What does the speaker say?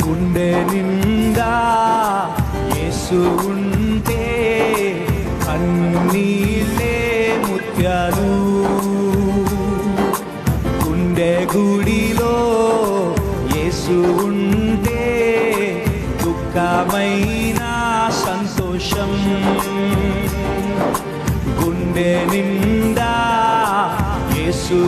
గుండె నిండా యేసు ఉంటే కన్నీళ్ళే ముత్యాలు. గుండె గుడిలో యేసు ఉంటే దుఃఖమైన సంతోషం. గుండె నిండా యేసు